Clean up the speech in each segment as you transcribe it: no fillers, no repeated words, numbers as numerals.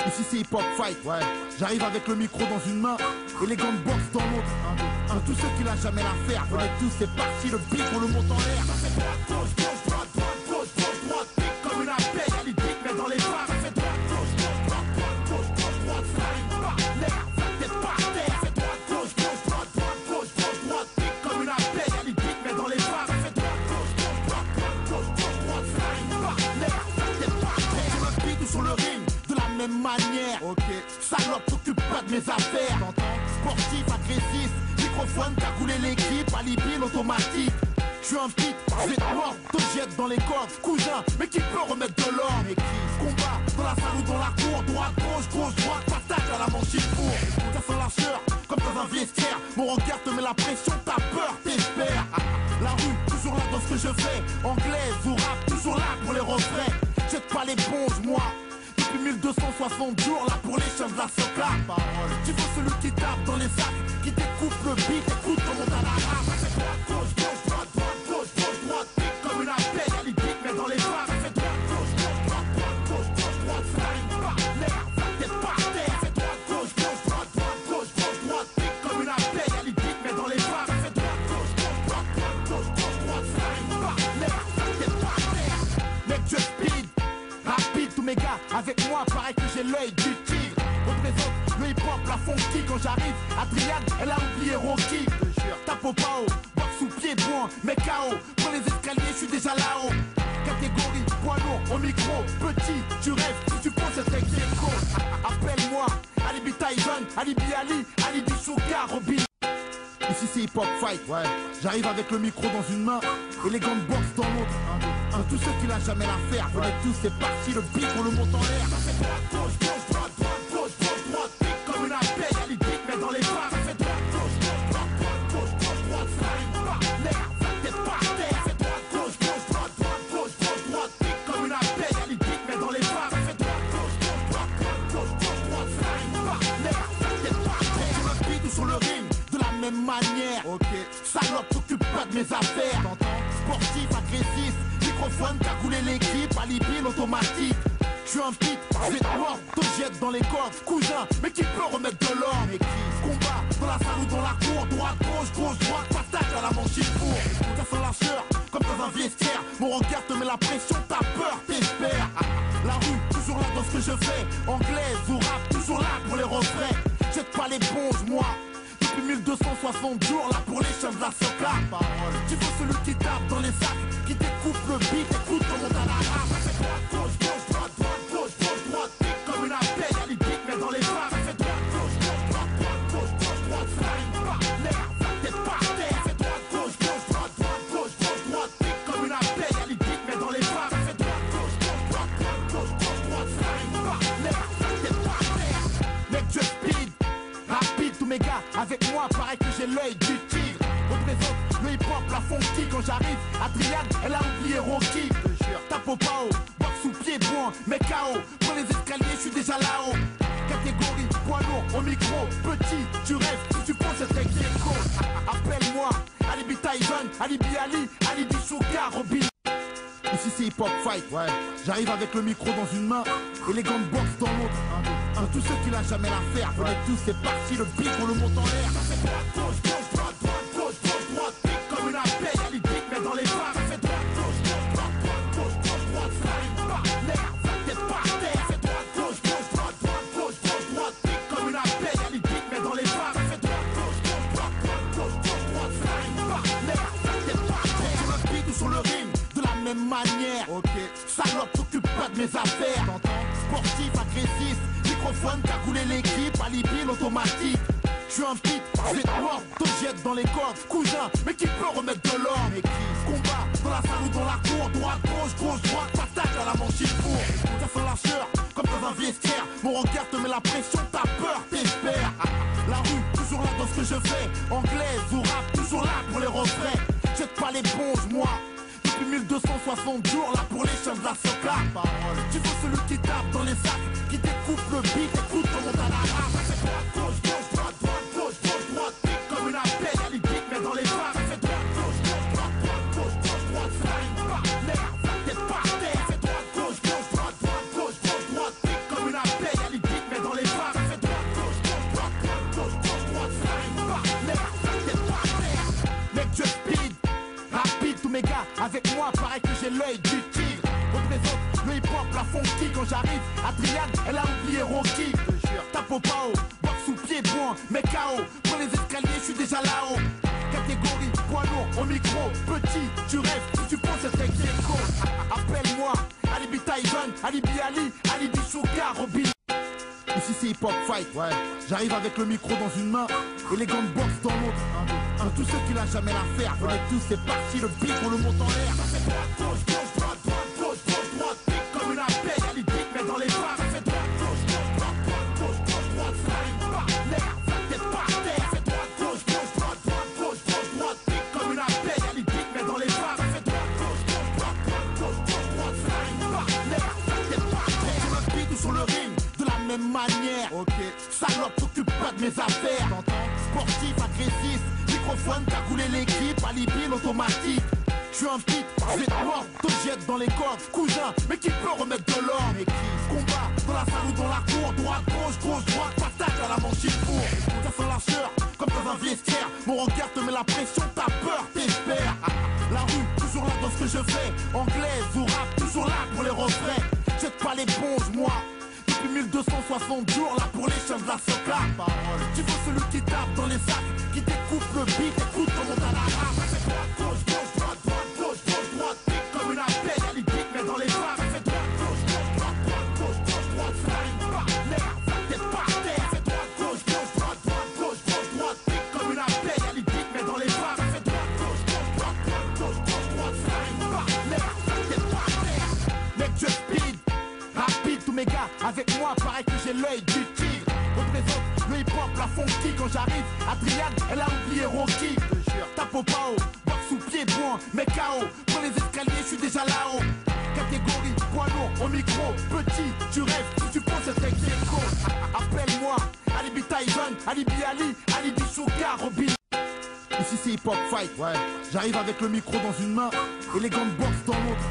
Ici c'est hip hop fight, ouais. J'arrive avec le micro dans une main et les gants de boxe dans l'autre. Tous ceux qui l'a jamais l'affaire, venez tous, c'est parti, le beat on le monte en l'air. Ça fait droite, gauche, gauche, droite, droite, gauche, gauche, droite, pique comme une abeille, y'a les beats mais dans les bras. Ça fait droite, gauche, gauche, droite, droite, gauche, gauche, droite, ça arrive par l'air, ça tête par terre. Ça fait droite, gauche, gauche, droite, droite, gauche, gauche, droite, pique comme une abeille, y'a les beats mais dans les bras. Ça fait droite, gauche, gauche, droite, droite, gauche, gauche, droite, ça arrive par l'air, ça tête par terre. Sur le beat ou sur le ring, de la même manière. Ok. Salope, t'occupe pas de mes affaires. Sportif, agressif, microphone, cagoulé l'équipe, alibi, l'automatique. J'suis un pit, je vais te mordre, te jette dans les cordes, cousin, mais qui peut remettre de l'ordre? Combat, dans la salle ou dans la cour, droite, gauche, gauche, droite, patate à la manche il court. Ça sent la sueur, comme dans un vestiaire, mon regard te met la pression, t'as peur, t'espères. La rue, toujours là dans ce que je fais, anglaise ou rap, toujours là pour les refrains. Jette pas les bonges, moi. Depuis 1260 jours, là pour les chiens de la soca. Tu veux celui qui tape dans les sacs, qui découpe le beat, écoute comment t'as la rap. Ça fait droite, gauche, gauche, droite, droite, gauche, gauche, droite, pique comme une abeille, y'a les beats mais dans les bras. Ça fait droite, gauche, gauche, droite, droite, gauche, gauche, droite, ça arrive par l'air, ça tête par terre. Ça fait droite, gauche, gauche, droite, droite, gauche, gauche, droite, pique comme une abeille, y'a les beats mais dans les bras. Ça fait droite, gauche, gauche, droite, droite, gauche, gauche, droite, ça arrive par l'air, ça tête par terre. Mec, je speed, rapide, tous mes gars, avec moi, pareil que j'ai l'œil du tigre. Représente le hip-hop, la funky. Quand j'arrive, Adriane, elle a oublié Rocky. Tape au pao, boxe sous pied de bois, mais KO. Pour les escaliers, je suis déjà là-haut. Catégorie, poids lourd, au micro. Petit, tu rêves, si tu penses être ex-écho. Appelle-moi, Alibi Tyson, Alibi Ali, Alibi Souka, Robin. Ici c'est hip hop fight, ouais. J'arrive avec le micro dans une main et les gants de boxe dans l'autre. Tous ceux qui l'a jamais l'affaire, venez tous, c'est parti, le beat on le monte en l'air. Ça fait droite, gauche, gauche, droite, droite, gauche, gauche, droite, pique comme une abeille, y'a les beats mais dans les bras. Ça fait droite, gauche, gauche, droite, droite, gauche, gauche, droite, ça arrive par l'air, ça tête par terre. Ça fait droite, gauche, gauche, droite, droite, gauche, gauche, droite, pique comme une abeille, y'a les beats mais dans les bras. Ça fait droite, gauche, gauche, droite, droite, gauche, gauche, droite, ça arrive par l'air, ça tête par terre. Sur le beat ou sur le ring, de la même manière. Ok. Salope, t'occupe pas de mes affaires. Sportif, agressif, microphone, cagoulé l'équipe, alibi, l'automatique. J'suis un pit, je vais te mordre, te jette dans les cordes, cousin, mais qui peut remettre de l'ordre? Combat, dans la salle ou dans la cour, droite, gauche, gauche, droite, patate à la manche il court. Ça sent la sueur, comme dans un vestiaire, mon regard te met la pression, t'as peur, t'espères. La rue, toujours là dans ce que je fais, anglaise ou rap, toujours là pour les refrains. Jette pas les bonges, moi. Depuis 1260 jours, là pour les chiens de la soca. Tu veux celui qui tape dans les sacs, qui découpe le beat, écoute comment t'as la rap. Ça fait droite, gauche, gauche, droite, droite, gauche, gauche, droite, pique comme une abeille, y'a les beats mais dans les bras. Ça fait droite, gauche, gauche, droite, droite, gauche, gauche, droite, ça arrive par l'air, ça tête par terre. Ça fait droite, gauche, gauche, droite, droite, gauche, gauche, droite, pique comme une abeille, y'a les beats mais dans les bras. Ça fait droite, gauche, gauche, droite, droite, gauche, gauche, droite, ça arrive par l'air, ça tête par terre. Mec, je speed, rapide, tous mes gars, avec moi, pareil que j'ai l'œil du tigre. Représente le hip-hop, la funky. Quand j'arrive, Adriane, elle a oublié Rocky. Tape au pao, boxe sous pied de bois, mais KO. Pour les escaliers, je suis déjà là-haut. Catégorie, poids lourd, au micro. Petit, tu rêves, si tu penses être ex-écho. Appelle-moi, Alibi Tyson, Alibi Ali, Alibi Souka, Robin. Ici c'est hip hop fight, ouais. J'arrive avec le micro dans une main et les gants de boxe dans l'autre. Tous ceux qui l'a jamais l'affaire, venez tous, c'est parti, le beat on le monte en l'air. Ça fait droite, gauche, gauche, droite, droite, gauche, gauche, droite, pique comme une abeille, y'a les beats mais dans les bras. Ça fait droite, gauche, gauche, droite, droite, gauche, gauche, droite, ça arrive par l'air, ça tête par terre. Ça fait droite, gauche, gauche, droite, droite, gauche, gauche, droite, pique comme une abeille, y'a les beats mais dans les bras. Ça fait droite, gauche, gauche, droite, droite, gauche, gauche, droite, ça arrive par l'air, ça tête par terre. Sur le beat ou sur le ring, de la même manière. Ok. Salope, t'occupe pas de mes affaires. Sportif, agressif, microphone, cagoulé l'équipe, alibi, l'automatique. J'suis un pit, je vais te mordre, te jette dans les cordes, cousin, mais qui peut remettre de l'ordre? Combat, dans la salle ou dans la cour, droite, gauche, gauche, droite, patate à la manche il court. Ça sent la sueur, comme dans un vestiaire, mon regard te met la pression, t'as peur, t'espères. La rue, toujours là dans ce que je fais, anglaise ou rap, toujours là pour les refrains. Jette pas les bonges, moi. Depuis 1260 jours, là pour les chiens de la soca. Tu veux celui qui tape dans les sacs, qui découpe le beat, écoute comment t'as la rap. Ça fait droite, gauche, gauche, droite, droite, gauche, gauche, droite, pique comme une abeille, y'a les beats mais dans les bras. Ça fait droite, gauche, gauche, droite, droite, gauche, gauche, droite, ça arrive par l'air, ça tête par terre. Ça fait droite, gauche, gauche, droite, droite, gauche, gauche, droite, pique comme une abeille, y'a les beats l'œil du tigre. Représente le hip-hop, la funky. Quand j'arrive, Adrian, elle a oublié Rocky. Tape au pao, box sous pied, point, mais KO. Pour les escaliers, je suis déjà là-haut. Catégorie, poids lourd, au micro. Petit, tu rêves, si tu penses être ex-aequo. Appelle-moi, Alibi Tyson, Alibi Ali, Alibi Sugar, Robin. Ici c'est hip hop fight, ouais. J'arrive avec le micro dans une main et les gants de boxe dans l'autre. Tous ceux qui l'a jamais l'affaire, venez tous, c'est parti, le beat on le monte en l'air. Ça fait droite, gauche, gauche, droite, droite, gauche, gauche, droite, pique comme une abeille, y'a les beats mais dans les bras. Ça fait droite, gauche, gauche, droite, droite, gauche, gauche, droite, ça arrive par l'air, ça tête par terre. Ça fait droite, gauche, gauche, droite, droite, gauche, gauche, droite, pique comme une abeille, y'a les beats mais dans les bras. Ça fait droite, gauche, gauche, droite, droite, gauche, gauche, droite, ça arrive par l'air, ça tête par terre. Sur le beat ou sur le ring, de la même manière. Ok. Salope, t'occupe pas de mes affaires. Sportif, agressif, microphone, t'as coulé l'équipe, alibi, l'automatique. J'suis un pit, je vais te mordre, te jette dans les cordes, cousin, mais qui peut remettre de l'ordre? Combat, dans la salle ou dans la cour, droite, gauche, gauche, droite, patate à la manche il court. Ça sent la sueur, comme dans un vestiaire, mon regard te met la pression, t'as peur, t'espères. La rue, toujours là dans ce que je fais, anglaise ou rap, toujours là pour les refrains. Jette pas l'éponge, moi. Depuis 1260 jours, là pour les chaînes de la soca. Tu veux celui qui tape dans les sacs, qui découpe le beat, écoute comment t'as la rap. Ça fait droite, gauche, gauche, droite, droite, gauche, gauche, droite, pique comme une abeille, y'a les beats mais dans les bras. Ça fait droite, gauche, gauche, droite, droite, gauche, gauche, droite, ça arrive par l'air, ça tête par terre. Ça fait droite, gauche, gauche, droite, droite, gauche, gauche, droite, pique comme une abeille, y'a les beats mais dans les bras. Ça fait droite, gauche, gauche, droite, droite, gauche, gauche, droite, ça arrive par l'air, ça tête par terre. Mec, je speed, rapide, tous mes gars, avec moi, pareil que j'ai l'œil du tigre. Représente le hip-hop, la funky. Quand j'arrive, Adrian, elle a oublié Rocky. Tape au pao, box sous pied, point, mais KO. Pour les escaliers, je suis déjà là-haut. Catégorie, poids lourd, au micro. Petit, tu rêves, si tu penses être ex-aequo. Appelle-moi, Alibi Tyson, Alibi Ali, Alibi Sugar, Robin. Ici c'est hip hop fight, ouais. J'arrive avec le micro dans une main et les gants de boxe dans l'autre.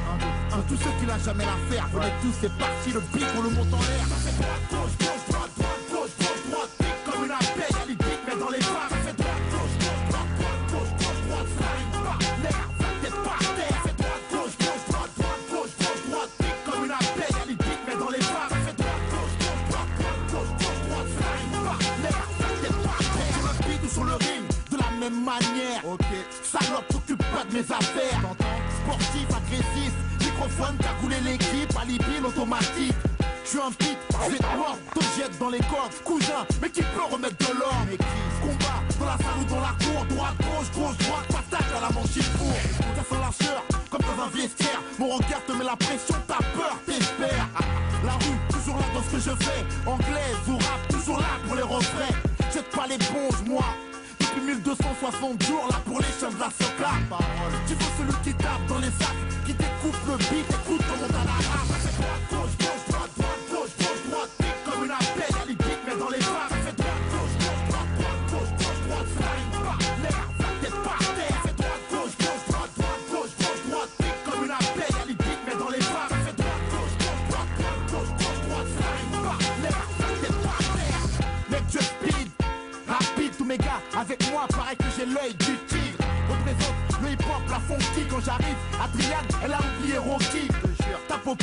Tous ceux qui l'a jamais l'affaire, venez tous, c'est parti, le beat on le monte en l'air. Ça fait droite, gauche, gauche, droite, droite, gauche, gauche, droite, pique comme une abeille, y'a les beats mais dans les bras. Ça fait droite, gauche, gauche, droite, droite, gauche, gauche, droite, ça arrive par l'air, ça tête par terre. Ça fait droite, gauche, gauche, droite, droite, gauche, gauche, droite, pique comme une abeille, y'a les beats mais dans les bras. Ça fait droite, gauche, gauche, droite, droite, gauche, gauche, droite, ça arrive par l'air, ça tête par terre. Sur le beat ou sur le ring, de la même manière. Ok. Salope, t'occupe pas de mes affaires. Sportif, agressif, microphone, t'as coulé l'équipe, alibi, l'automatique. J'suis un pit, je vais te mordre, te jette dans les cordes, cousin, mais qui peut remettre de l'ordre? Combat, dans la salle ou dans la cour, droite, gauche, gauche, droite, patate à la manche il court. Ça sent la sueur, comme dans un vestiaire, mon regard te met la pression, t'as peur, t'espères. La rue, toujours là dans ce que je fais, anglaise ou rap, toujours là pour les refrains. Jette pas l'éponge, moi. Depuis 1260 jours, là pour les chaînes de la soca. Tu veux celui qui tape dans les sacs, qui découpe le beat, écoute comment t'as la rap. Ça fait droite, gauche, gauche, droite, droite, gauche, gauche, droite, pique comme une abeille, y'a les beats mais dans les bras. Ça fait droite, gauche, gauche, droite, droite, gauche, gauche, droite, ça arrive par l'air, ça tête par terre. Ça fait droite, gauche, gauche, droite, droite, gauche, gauche, droite, pique comme une abeille, y'a les beats mais dans les bras. Ça fait droite, gauche, gauche, droite, droite, gauche, gauche, droite, ça arrive par l'air, ça tête par terre. Mec, je speed, rapide, tous mes gars, avec moi, pareil que j'ai l'œil du tigre. Représente le hip-hop, la funky. Quand j'arrive, Adrian, elle a oublié Rocky. Tape au